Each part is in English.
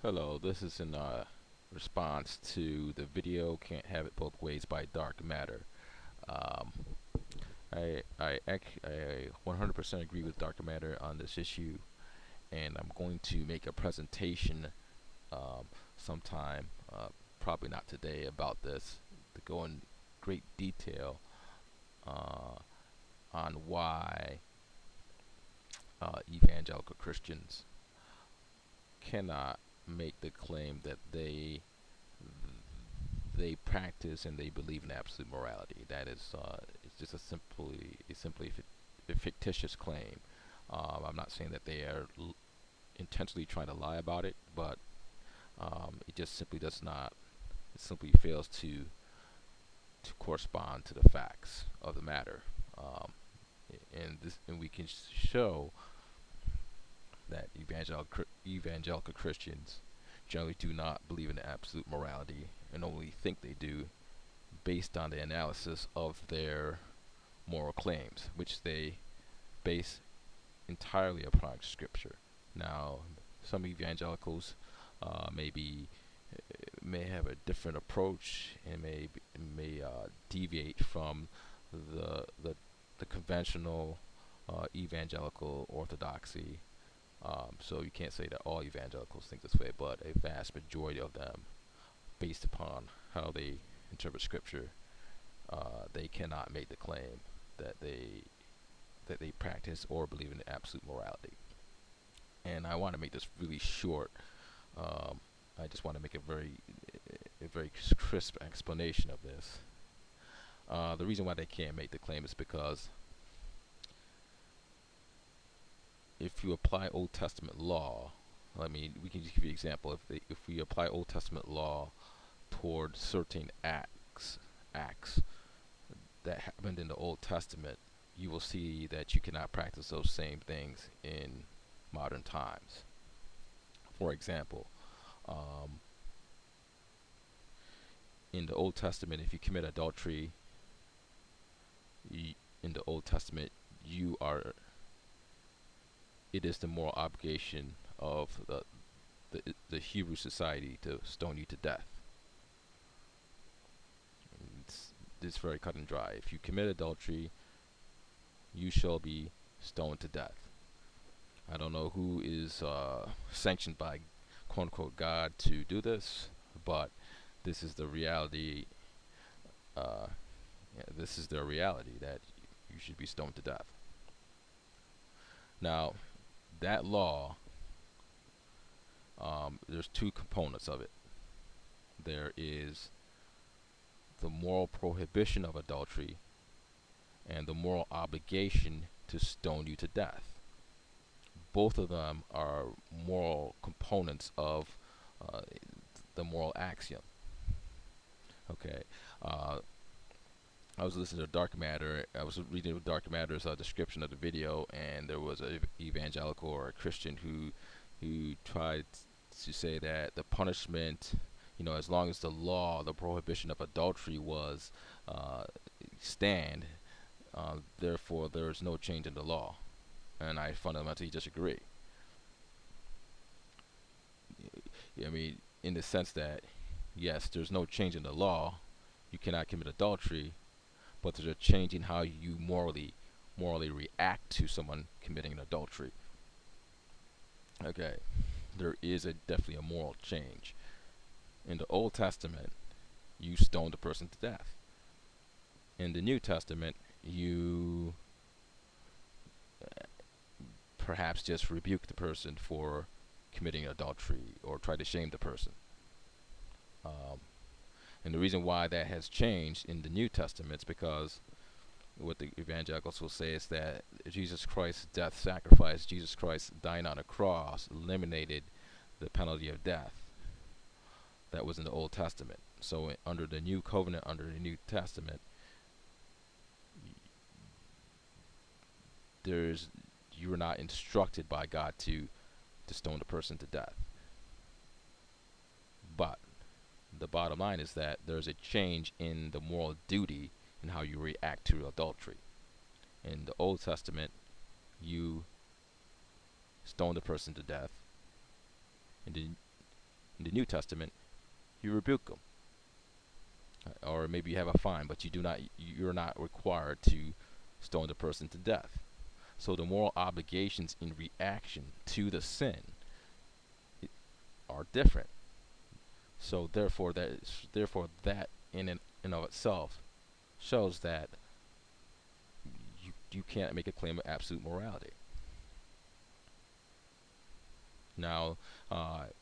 Hello, this is in response to the video "Can't Have It Both Ways" by Dark Matter. Um, I 100% agree with Dark Matter on this issue, and I'm going to make a presentation um, sometime, probably not today, about this to go in great detail uh, on why evangelical Christians cannot make the claim that they practice and they believe in absolute morality. That is, it's just a fictitious claim. I'm not saying that they are intentionally trying to lie about it, but it just simply does not. It simply fails to correspond to the facts of the matter. Um, and we can show that evangelical Christians generally do not believe in absolute morality and only think they do based on the analysis of their moral claims, which they base entirely upon Scripture. Now, some evangelicals maybe may have a different approach and may deviate from the the, the conventional evangelical orthodoxy. So you can't say that all evangelicals think this way, but a vast majority of them, based upon how they interpret Scripture, they cannot make the claim that they practice or believe in absolute morality. And I want to make this really short. Um, I just want to make a very crisp explanation of this. The reason why they can't make the claim is because if you apply Old Testament law, I mean, we can just give you an example. If we apply Old Testament law toward certain acts that happened in the Old Testament, you will see that you cannot practice those same things in modern times. For example, um, in the Old Testament, if you commit adultery, in the Old Testament, you are it is the moral obligation of the Hebrew society to stone you to death. It's very cut and dry. If you commit adultery, you shall be stoned to death. I don't know who is sanctioned by quote unquote God to do this, but this is the reality. Uh, yeah, this is the reality that you should be stoned to death. Now, that law, there's two components of it. There is the moral prohibition of adultery and the moral obligation to stone you to death. Both of them are moral components of uh, the moral axiom. Okay. Uh, I was listening to Dark Matter. I was reading Dark Matter's description of the video, and there was a evangelical or a Christian who tried to say that the punishment, as long as the law, the prohibition of adultery was uh, stand, therefore there is no change in the law, and I fundamentally disagree. I mean, in the sense that yes, there's no change in the law. You cannot commit adultery, but there's a change in how you morally react to someone committing an adultery. Okay, there is definitely a moral change. In the Old Testament, you stoned the person to death. In the New Testament, you perhaps just rebuke the person for committing adultery or try to shame the person. Um, and the reason why that has changed in the New Testament is because what the evangelicals will say is that Jesus Christ's death sacrifice, Jesus Christ dying on a cross, eliminated the penalty of death that was in the Old Testament. So under the New Covenant, under the New Testament, there's you are not instructed by God to stone the person to death. But the bottom line is that there's a change in the moral duty in how you react to adultery. In the Old Testament, you stone the person to death. In the In the New Testament, you rebuke them, or maybe you have a fine, but you're not required to stone the person to death. So the moral obligations in reaction to the sin are different. So therefore that in of itself shows that you can't make a claim of absolute morality. Now,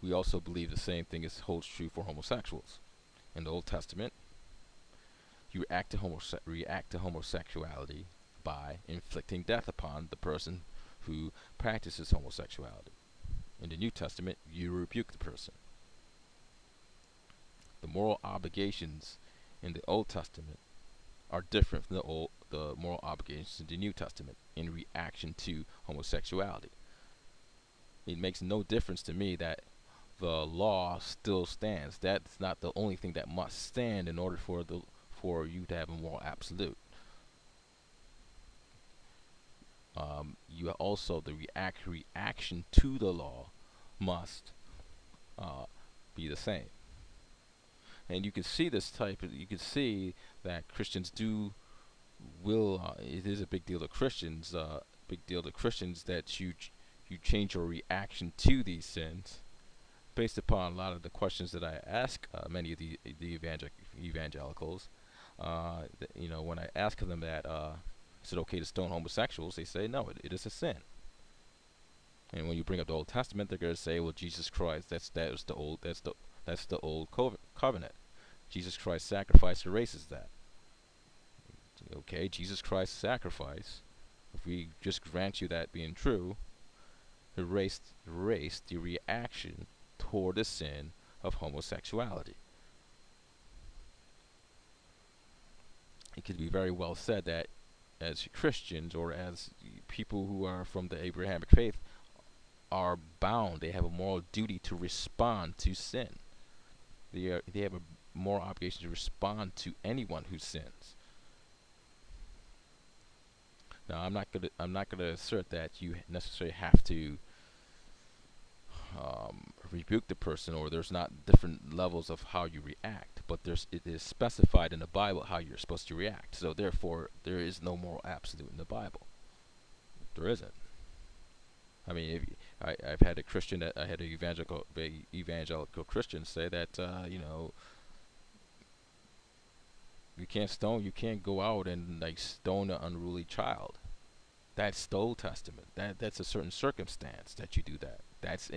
we also believe the same thing holds true for homosexuals. In the Old Testament, you react to homosexuality by inflicting death upon the person who practices homosexuality. In the New Testament, you rebuke the person. The moral obligations in the Old Testament are different from the moral obligations in the New Testament in reaction to homosexuality. It makes no difference to me that the law still stands. That's not the only thing that must stand in order for you to have a moral absolute. You also the reaction to the law must be the same. And you can see you can see that Christians it is a big deal to Christians, that you change your reaction to these sins based upon a lot of the questions that I ask many of the evangelicals. When I ask them that, is it okay to stone homosexuals? They say no, it is a sin. And when you bring up the Old Testament, they're going to say, well, Jesus Christ, that's the old covenant. Jesus Christ's sacrifice erases that. Okay, Jesus Christ's sacrifice, if we just grant you that being true, erased the reaction toward the sin of homosexuality. It could be very well said that as Christians or as people who are from the Abrahamic faith are bound, they have a moral duty to respond to sin. They have a moral obligation to respond to anyone who sins. Now, I'm not gonna assert that you necessarily have to rebuke the person, or there's not different levels of how you react, but it is specified in the Bible how you're supposed to react. So therefore, there is no moral absolute in the Bible. There isn't. I mean, I've had I had an evangelical Christian say that you can't go out and like stone an unruly child. That's the Old Testament. That's a certain circumstance that you do that. That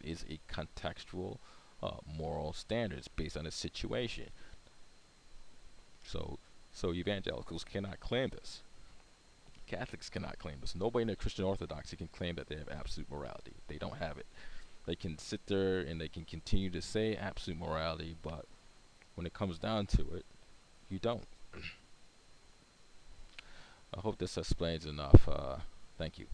is a contextual moral standards based on a situation. So evangelicals cannot claim this. Catholics cannot claim this. Nobody in the Christian Orthodoxy can claim that they have absolute morality. They don't have it. They can sit there and they can continue to say absolute morality, but when it comes down to it, you don't. I hope this explains enough. Thank you.